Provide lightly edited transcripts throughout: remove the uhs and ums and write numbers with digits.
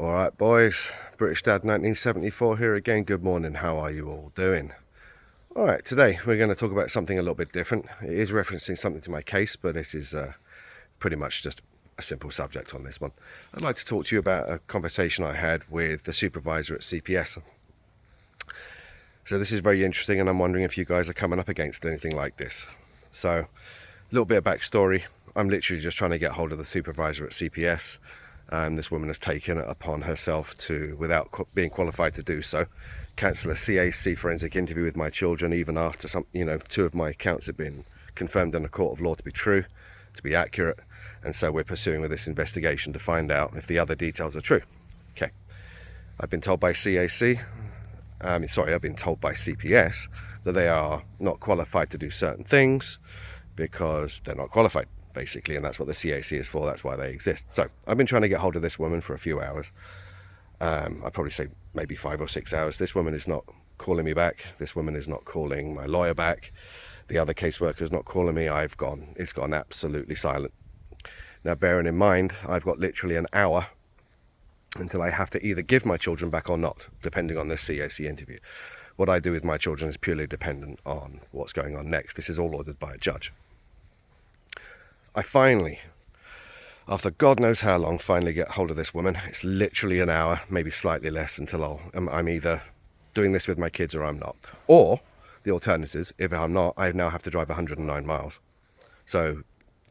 Alright boys, British Dad 1974 here again. Good morning, how are you all doing? Alright, today we're going to talk about something a little bit different. It is referencing something to my case, but this is pretty much just a simple subject on this one. I'd like to talk to you about a conversation I had with the supervisor at CPS. So this is very interesting, and I'm wondering if you guys are coming up against anything like this. So, a little bit of backstory. I'm literally just trying to get hold of the supervisor at CPS. This woman has taken it upon herself to, without being qualified to do so, cancel a CAC forensic interview with my children, even after two of my accounts have been confirmed in a court of law to be true, to be accurate, and so we're pursuing with this investigation to find out if the other details are true. Okay, I've been told by I've been told by CPS that they are not qualified to do certain things because they're not qualified, basically, and that's what the CAC is for. That's why they exist. So I've been trying to get hold of this woman for a few hours. I'd probably say maybe 5 or 6 hours. This woman is not calling me back. This woman is not calling my lawyer back. The other caseworker is not calling me. It's gone absolutely silent. Now, bearing in mind, I've got literally an hour until I have to either give my children back or not, depending on this CAC interview. What I do with my children is purely dependent on what's going on next. This is all ordered by a judge. I finally, after God knows how long, finally get hold of this woman. It's literally an hour, maybe slightly less, until I'm either doing this with my kids or I'm not. Or, the alternatives, if I'm not, I now have to drive 109 miles. So,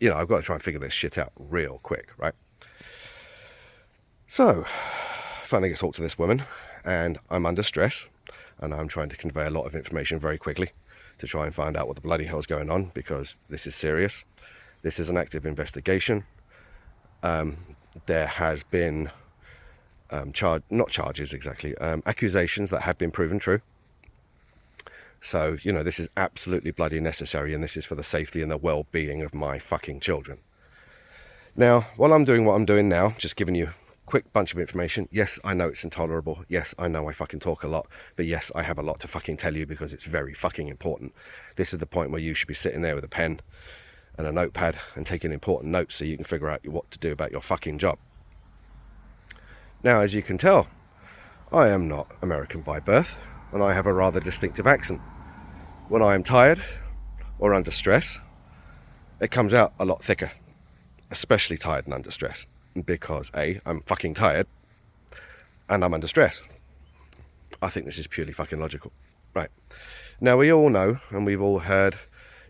I've got to try and figure this shit out real quick, right? So, finally get to talk to this woman, and I'm under stress, and I'm trying to convey a lot of information very quickly to try and find out what the bloody hell's going on, because this is serious. This is an active investigation. There has been accusations that have been proven true. So, this is absolutely bloody necessary, and this is for the safety and the well-being of my fucking children. Now, while I'm doing what I'm doing now, just giving you a quick bunch of information. Yes, I know it's intolerable. Yes, I know I fucking talk a lot. But yes, I have a lot to fucking tell you because it's very fucking important. This is the point where you should be sitting there with a pen and a notepad and taking important notes so you can figure out what to do about your fucking job. Now, as you can tell, I am not American by birth, and I have a rather distinctive accent. When I am tired or under stress, it comes out a lot thicker, especially tired and under stress, because A, I'm fucking tired and I'm under stress. I think this is purely fucking logical. Right. Now, we all know, and we've all heard,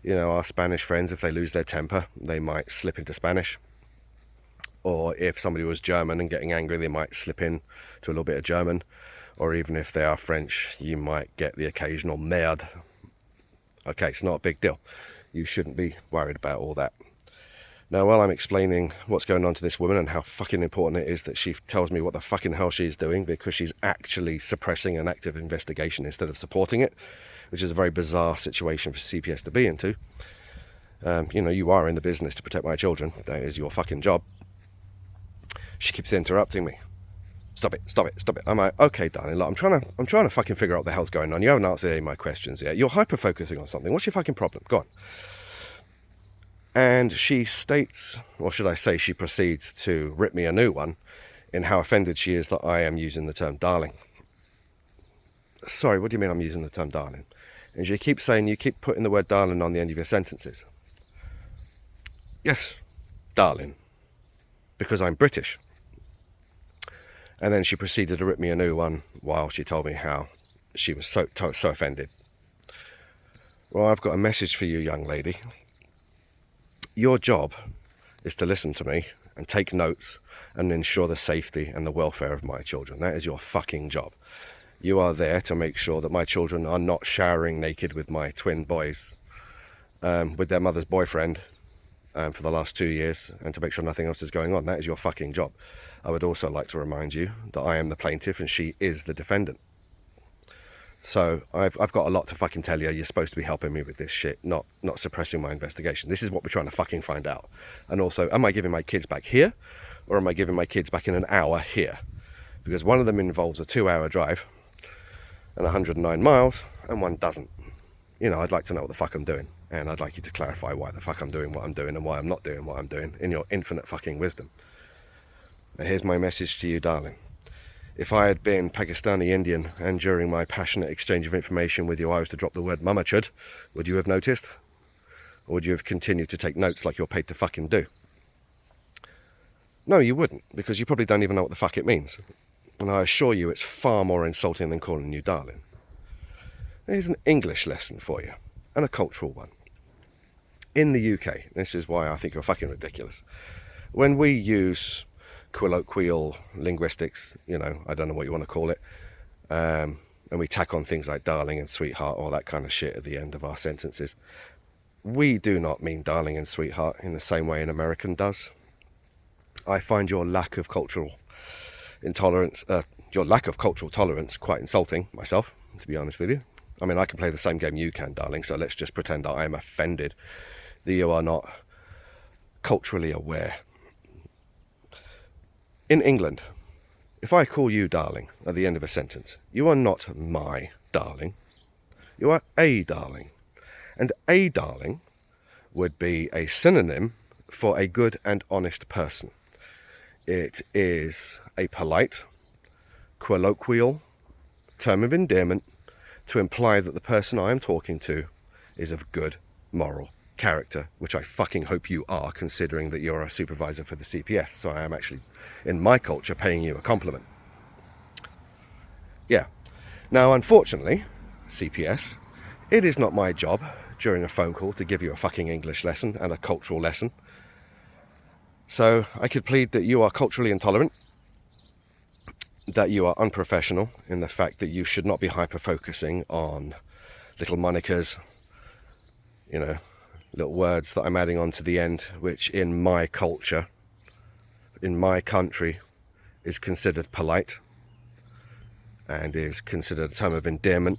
our Spanish friends, if they lose their temper, they might slip into Spanish. Or if somebody was German and getting angry, they might slip in to a little bit of German. Or even if they are French, you might get the occasional merde. Okay, it's not a big deal. You shouldn't be worried about all that. Now, while I'm explaining what's going on to this woman and how fucking important it is that she tells me what the fucking hell she's doing, because she's actually suppressing an active investigation instead of supporting it, which is a very bizarre situation for CPS to be into. You are in the business to protect my children. That is your fucking job. She keeps interrupting me. Stop it. I'm like, okay, darling, look, I'm trying to fucking figure out what the hell's going on. You haven't answered any of my questions yet. You're hyper-focusing on something. What's your fucking problem? Go on. And she states, or should I say she proceeds to rip me a new one in how offended she is that I am using the term darling. Sorry, what do you mean I'm using the term darling? And she keeps saying you keep putting the word darling on the end of your sentences. Yes, darling, because I'm British. And then she proceeded to rip me a new one while she told me how she was so offended. Well, I've got a message for you, young lady. Your job is to listen to me and take notes and ensure the safety and the welfare of my children. That is your fucking job. You are there to make sure that my children are not showering naked with my twin boys, with their mother's boyfriend for the last 2 years, and to make sure nothing else is going on. That is your fucking job. I would also like to remind you that I am the plaintiff and she is the defendant. So I've got a lot to fucking tell you. You're supposed to be helping me with this shit, not suppressing my investigation. This is what we're trying to fucking find out. And also, am I giving my kids back here, or am I giving my kids back in an hour here? Because one of them involves a 2-hour drive and 109 miles, and one doesn't. I'd like to know what the fuck I'm doing, and I'd like you to clarify why the fuck I'm doing what I'm doing and why I'm not doing what I'm doing in your infinite fucking wisdom. Now, here's my message to you, darling. If I had been Pakistani Indian and during my passionate exchange of information with you I was to drop the word mama chud, would you have noticed? Or would you have continued to take notes like you're paid to fucking do? No, you wouldn't, because you probably don't even know what the fuck it means. And I assure you it's far more insulting than calling you darling. Here's an English lesson for you, and a cultural one. In the UK, this is why I think you're fucking ridiculous. When we use colloquial linguistics, I don't know what you want to call it, and we tack on things like darling and sweetheart, all that kind of shit at the end of our sentences, we do not mean darling and sweetheart in the same way an American does. I find your lack of cultural tolerance quite insulting myself, to be honest with you. I mean, I can play the same game you can, darling, so let's just pretend that I'm offended that you are not culturally aware. In England, if I call you darling at the end of a sentence, you are not my darling. You are a darling. And a darling would be a synonym for a good and honest person. It is a polite, colloquial term of endearment to imply that the person I am talking to is of good moral character, which I fucking hope you are, considering that you're a supervisor for the CPS. So I am actually, in my culture, paying you a compliment. Yeah. Now, unfortunately, CPS, it is not my job during a phone call to give you a fucking English lesson and a cultural lesson. So I could plead that you are culturally intolerant, that you are unprofessional in the fact that you should not be hyper-focusing on little monikers, little words that I'm adding on to the end, which in my culture, in my country, is considered polite and is considered a term of endearment.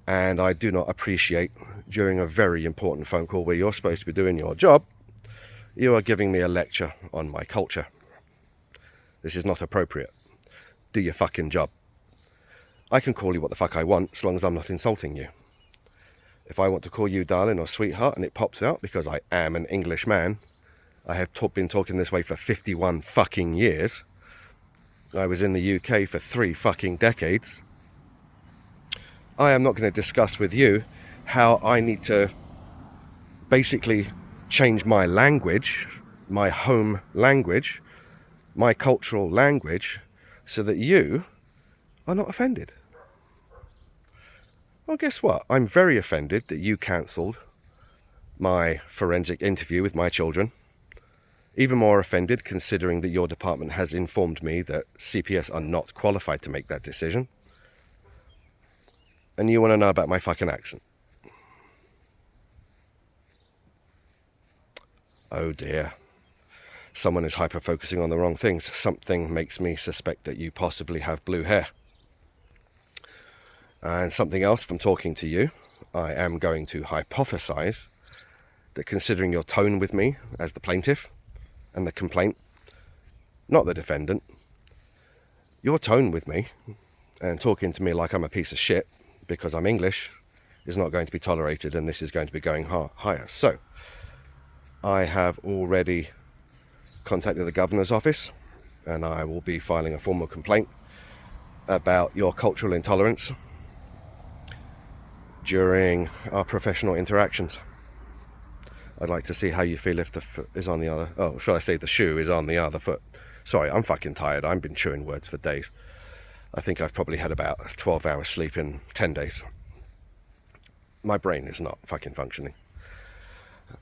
And I do not appreciate, during a very important phone call where you're supposed to be doing your job, you are giving me a lecture on my culture. This is not appropriate. Do your fucking job. I can call you what the fuck I want, as long as I'm not insulting you. If I want to call you darling or sweetheart and it pops out because I am an English man, I have been talking this way for 51 fucking years. I was in the UK for 3 fucking decades. I am not going to discuss with you how I need to basically change my language, my home language, my cultural language, so that you are not offended. Well, guess what? I'm very offended that you cancelled my forensic interview with my children. Even more offended considering that your department has informed me that CPS are not qualified to make that decision. And you want to know about my fucking accent. Oh dear. Someone is hyper-focusing on the wrong things. Something makes me suspect that you possibly have blue hair. And something else from talking to you, I am going to hypothesize that considering your tone with me as the plaintiff and the complaint, not the defendant, your tone with me and talking to me like I'm a piece of shit because I'm English is not going to be tolerated, and this is going to be going higher. So, I have already contacted the governor's office and I will be filing a formal complaint about your cultural intolerance during our professional interactions. I'd like to see how you feel if the foot is on the other... Oh, should I say the shoe is on the other foot? Sorry, I'm fucking tired. I've been chewing words for days. I think I've probably had about 12 hours sleep in 10 days. My brain is not fucking functioning.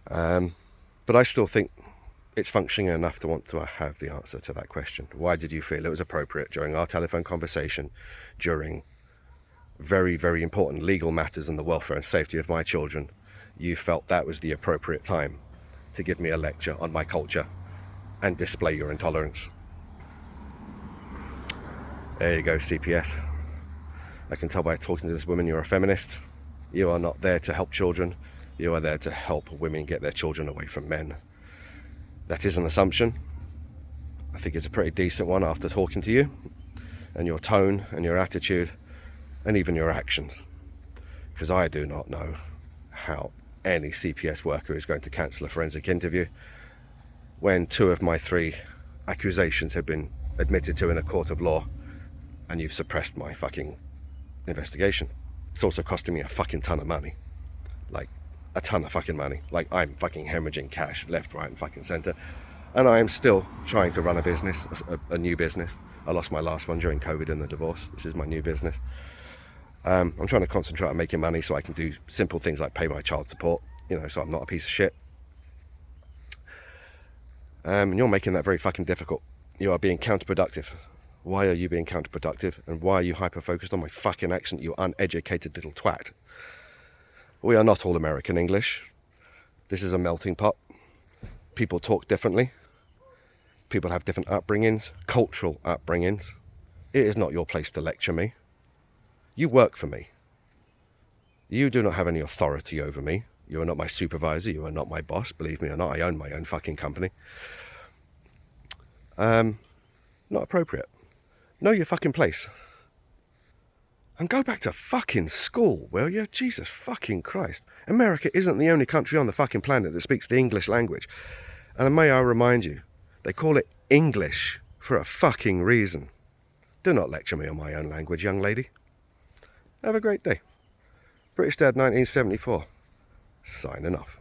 But I still think it's functioning enough to want to have the answer to that question. Why did you feel it was appropriate during our telephone conversation, during very, very important legal matters and the welfare and safety of my children, you felt that was the appropriate time to give me a lecture on my culture and display your intolerance? There you go, CPS. I can tell by talking to this woman you're a feminist. You are not there to help children. You are there to help women get their children away from men. That is an assumption. I think it's a pretty decent one after talking to you, and your tone and your attitude and even your actions. Because I do not know how any CPS worker is going to cancel a forensic interview when 2 of my 3 accusations have been admitted to in a court of law, and you've suppressed my fucking investigation. It's also costing me a fucking ton of money. Like, a ton of fucking money. Like, I'm fucking hemorrhaging cash left, right, and fucking centre. And I am still trying to run a business, a new business. I lost my last one during COVID and the divorce. This is my new business. I'm trying to concentrate on making money so I can do simple things like pay my child support, you know, so I'm not a piece of shit. And you're making that very fucking difficult. You are being counterproductive. Why are you being counterproductive? And why are you hyper-focused on my fucking accent, you uneducated little twat? We are not all American English. This is a melting pot. People talk differently. People have different upbringings, cultural upbringings. It is not your place to lecture me. You work for me. You do not have any authority over me. You are not my supervisor. You are not my boss. Believe me or not, I own my own fucking company. Not appropriate. Know your fucking place. And go back to fucking school, will you? Jesus fucking Christ. America isn't the only country on the fucking planet that speaks the English language. And may I remind you, they call it English for a fucking reason. Do not lecture me on my own language, young lady. Have a great day. British Dad 1974. Signing off.